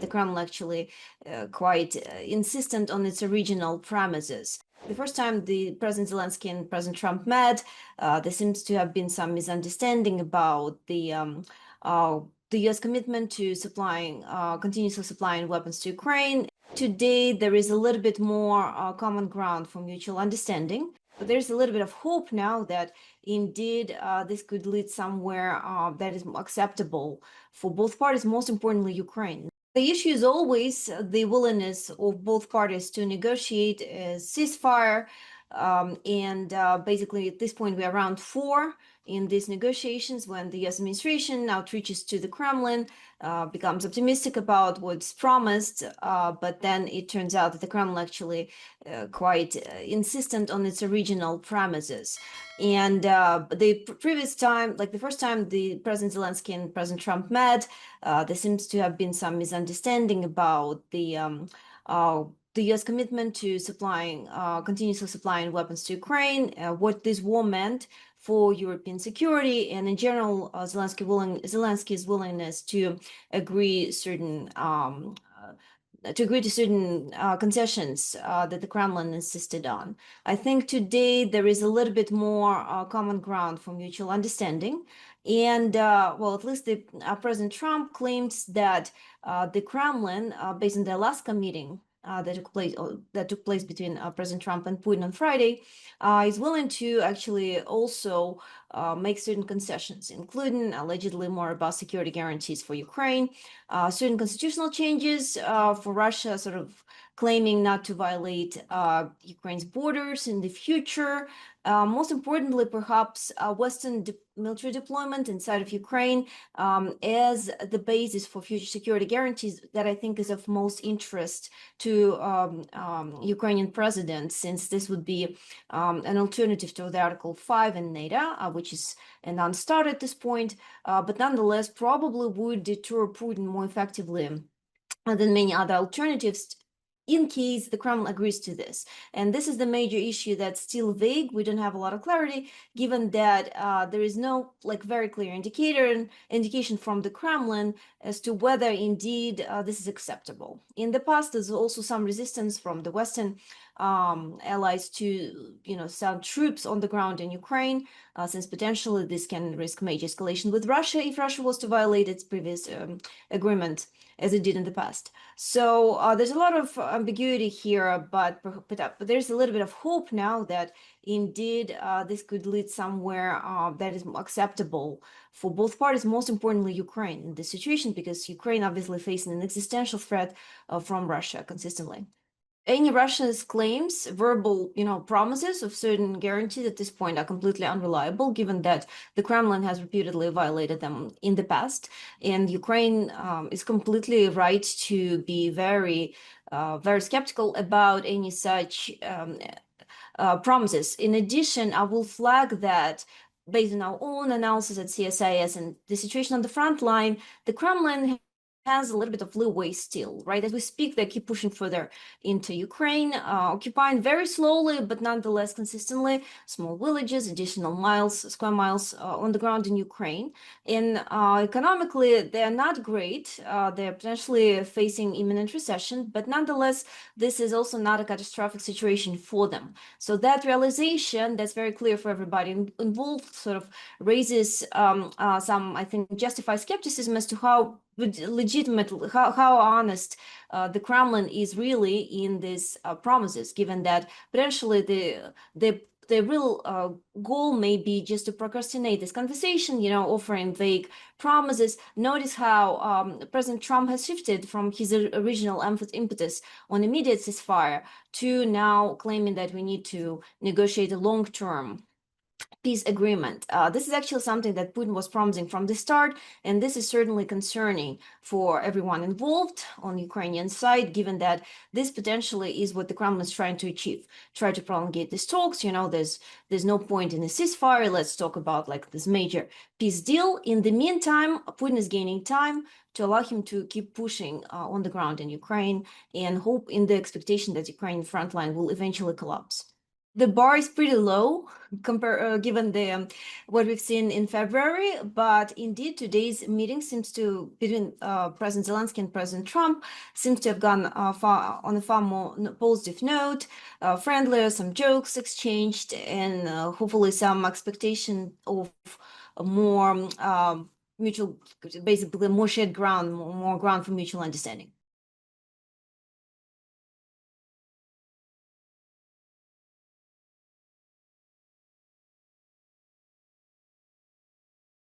the Kremlin actually quite insistent on its original premises. The first time the President Zelensky and President Trump met, there seems to have been some misunderstanding about the U.S. commitment to supplying, continuously supplying weapons to Ukraine. Today, there is a little bit more common ground for mutual understanding. But there's a little bit of hope now that indeed this could lead somewhere that is acceptable for both parties, most importantly, Ukraine. The issue is always the willingness of both parties to negotiate a ceasefire. Basically, at this point, we're around 4 in these negotiations when the U.S. administration outreaches to the Kremlin, becomes optimistic about what's promised, but then it turns out that the Kremlin actually quite insistent on its original premises. And the previous time, like the first time the President Zelensky and President Trump met, there seems to have been some misunderstanding about the U.S. commitment to supplying, continuously supplying weapons to Ukraine, what this war meant for European security, and in general, Zelensky's willingness to agree certain to certain concessions that the Kremlin insisted on. I think today there is a little bit more common ground for mutual understanding. And well, at least the President Trump claims that the Kremlin, based on the Alaska meeting that took place between President Trump and Putin on Friday, is willing to actually also make certain concessions, including allegedly more robust security guarantees for Ukraine, certain constitutional changes for Russia, sort of claiming not to violate Ukraine's borders in the future. Most importantly, perhaps Western military deployment inside of Ukraine as the basis for future security guarantees that I think is of most interest to Ukrainian president, since this would be an alternative to the Article 5 in NATO, which is a non-starter at this point, but nonetheless probably would deter Putin more effectively than many other alternatives in case the Kremlin agrees to this. And this is the major issue that's still vague. We don't have a lot of clarity, given that there is no very clear indication from the Kremlin as to whether indeed this is acceptable. In the past, there's also some resistance from the Western allies to send troops on the ground in Ukraine, since potentially this can risk major escalation with Russia if Russia was to violate its previous agreement, as it did in the past. So there's a lot of ambiguity here, but there's a little bit of hope now that indeed this could lead somewhere that is acceptable for both parties, most importantly Ukraine in this situation, because Ukraine obviously facing an existential threat from Russia consistently. Any Russia's claims, verbal, promises of certain guarantees at this point are completely unreliable, given that the Kremlin has repeatedly violated them in the past, and Ukraine is completely right to be very, very skeptical about any such promises. In addition, I will flag that based on our own analysis at CSIS and the situation on the front line, the Kremlin has a little bit of leeway still, right? As we speak, they keep pushing further into Ukraine, occupying very slowly, but nonetheless consistently small villages, additional square miles on the ground in Ukraine. And economically, they're not great. They're potentially facing imminent recession, but nonetheless, this is also not a catastrophic situation for them. So that realization, that's very clear for everybody involved, sort of raises some, I think, justified skepticism as to how legitimately, how honest the Kremlin is really in these promises, given that potentially the real goal may be just to procrastinate this conversation, offering vague promises. Notice how President Trump has shifted from his original impetus on immediate ceasefire to now claiming that we need to negotiate a long-term peace agreement. This is actually something that Putin was promising from the start, and this is certainly concerning for everyone involved on the Ukrainian side, given that this potentially is what the Kremlin is trying to achieve, try to prolongate these talks. There's no point in a ceasefire. Let's talk about this major peace deal. In the meantime, Putin is gaining time to allow him to keep pushing on the ground in Ukraine and hope in the expectation that Ukrainian front line will eventually collapse. the bar is pretty low given the what we've seen in February, but indeed today's meeting seems to between President Zelensky and President Trump seems to have gone on a far more positive note, friendlier, some jokes exchanged, and hopefully some expectation of more mutual, basically more shared ground, more ground for mutual understanding.